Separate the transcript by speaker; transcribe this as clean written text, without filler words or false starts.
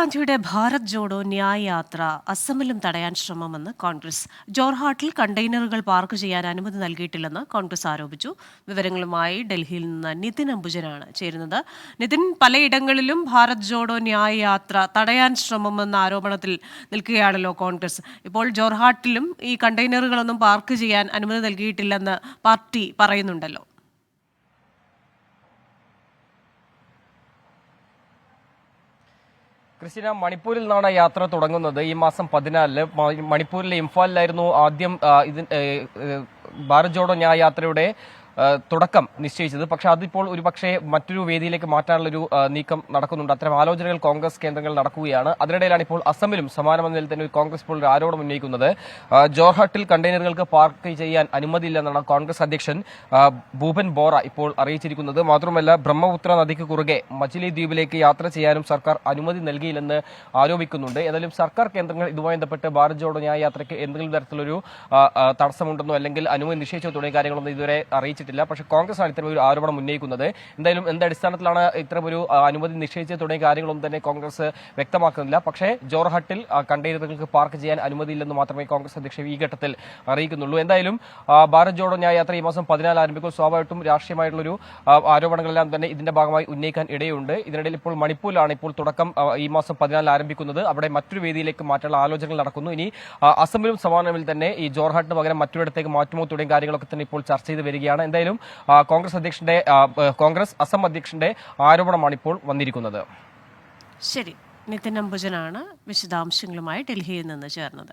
Speaker 1: ഗാന്ധിയുടെ ഭാരത് ജോഡോ ന്യായ് യാത്ര അസമിലും തടയാൻ ശ്രമമെന്ന് കോൺഗ്രസ്. ജോർഹാട്ടിൽ കണ്ടെയ്നറുകൾ പാർക്ക് ചെയ്യാൻ അനുമതി നൽകിയിട്ടില്ലെന്ന് കോൺഗ്രസ് ആരോപിച്ചു. വിവരങ്ങളുമായി ഡൽഹിയിൽ നിന്ന് നിതിൻ അംബുജനാണ് ചേരുന്നത്. നിതിൻ, പലയിടങ്ങളിലും ഭാരത് ജോഡോ ന്യായ് യാത്ര തടയാൻ ശ്രമമെന്ന ആരോപണത്തിൽ നിൽക്കുകയാണല്ലോ കോൺഗ്രസ്. ഇപ്പോൾ ജോർഹാട്ടിലും ഈ കണ്ടെയ്നറുകളൊന്നും പാർക്ക് ചെയ്യാൻ അനുമതി നൽകിയിട്ടില്ലെന്ന് പാർട്ടി പറയുന്നുണ്ടല്ലോ.
Speaker 2: ക്രിസ്റ്റിന, മണിപ്പൂരിൽ നിന്നാണ് യാത്ര തുടങ്ങുന്നത്. ഈ മാസം 14 മണിപ്പൂരിലെ ഇംഫാലിലായിരുന്നു ആദ്യം ഭാരത് ജോഡോ ന്യായ് യാത്രയുടെ തുടക്കം നിശ്ചയിച്ചത്. പക്ഷേ അതിപ്പോൾ ഒരുപക്ഷെ മറ്റൊരു വേദിയിലേക്ക് മാറ്റാനുള്ളൊരു നീക്കം നടക്കുന്നുണ്ട്. അത്തരം ആലോചനകൾ കോൺഗ്രസ് കേന്ദ്രങ്ങൾ നടക്കുകയാണ്. അതിനിടയിലാണ് ഇപ്പോൾ അസമിലും സമാനമായ നിലയിൽ തന്നെ കോൺഗ്രസ് ഇപ്പോൾ ഒരു ആരോപണം ഉന്നയിക്കുന്നത്. ജോർഹട്ടിൽ കണ്ടെയ്നറുകൾക്ക് പാർക്ക് ചെയ്യാൻ അനുമതിയില്ലെന്നാണ് കോൺഗ്രസ് അധ്യക്ഷൻ ഭൂപൻ ബോറ ഇപ്പോൾ അറിയിച്ചിരിക്കുന്നത്. മാത്രമല്ല, ബ്രഹ്മപുത്ര നദിക്ക് കുറുകെ മച്ചിലി ദ്വീപിലേക്ക് യാത്ര ചെയ്യാനും സർക്കാർ അനുമതി നൽകിയില്ലെന്ന് ആരോപിക്കുന്നുണ്ട്. ഏതായാലും സർക്കാർ കേന്ദ്രങ്ങൾ ഇതുമായി ബന്ധപ്പെട്ട് ഭാരത് ജോഡോ ന്യായ് യാത്രയ്ക്ക് എന്തെങ്കിലും തരത്തിലൊരു തടസ്സമുണ്ടെന്നോ അല്ലെങ്കിൽ അനുമതി നിശ്ചയിച്ചോ തുടങ്ങിയ കാര്യങ്ങളൊന്നും ഇതുവരെ അറിയിച്ചിട്ടില്ല. പക്ഷേ കോൺഗ്രസ് ആണ് ഇത്തരം ഒരു ആരോപണം ഉന്നയിക്കുന്നത്. എന്തായാലും അടിസ്ഥാനത്തിലാണ് ഇത്തരമൊരു അനുമതി നിശ്ചയിച്ചത് തുടങ്ങിയ കാര്യങ്ങളൊന്നും തന്നെ കോൺഗ്രസ് വ്യക്തമാക്കുന്നില്ല. പക്ഷേ ജോർഹട്ടിൽ കണ്ടെയ്നറുകൾക്ക് പാർക്ക് ചെയ്യാൻ അനുമതിയില്ലെന്ന് മാത്രമേ കോൺഗ്രസ് അധ്യക്ഷൻ ഈ ഘട്ടത്തിൽ അറിയിക്കുന്നുള്ളൂ. എന്തായാലും ഭാരത് ജോഡോ ന്യായ് യാത്ര ഈ മാസം 14 ആരംഭിക്കും. സ്വാഭാവികമായിട്ടും രാഷ്ട്രീയമായിട്ടുള്ളൊരു ആരോപണങ്ങളെല്ലാം തന്നെ ഇതിന്റെ ഭാഗമായി ഉന്നയിക്കാൻ ഇടയുണ്ട്. ഇതിനിടയിൽ ഇപ്പോൾ മണിപ്പൂരിലാണ് ഇപ്പോൾ തുടക്കം ഈ മാസം 14 ആരംഭിക്കുന്നത്. അവിടെ മറ്റൊരു വേദിയിലേക്ക് മാറ്റാനുള്ള ആലോചനകൾ നടക്കുന്നു. ഇനി അസമിലും സമാനമിൽ തന്നെ ഈ ജോർഹട്ടിന് പകരം മറ്റൊരിടത്തേക്ക് മാറ്റുമോ തുടങ്ങിയ കാര്യങ്ങളൊക്കെ തന്നെ ഇപ്പോൾ ചർച്ച ചെയ്ത് വരികയാണ്. എന്തായാലും കോൺഗ്രസ് അസം അധ്യക്ഷന്റെ ആരോപണമാണ് ഇപ്പോൾ വന്നിരിക്കുന്നത്.
Speaker 1: ശരി, നിതിൻ അംബുജനാണ് വിശദാംശങ്ങളുമായി ഡൽഹിയിൽ നിന്ന് ചേർന്നത്.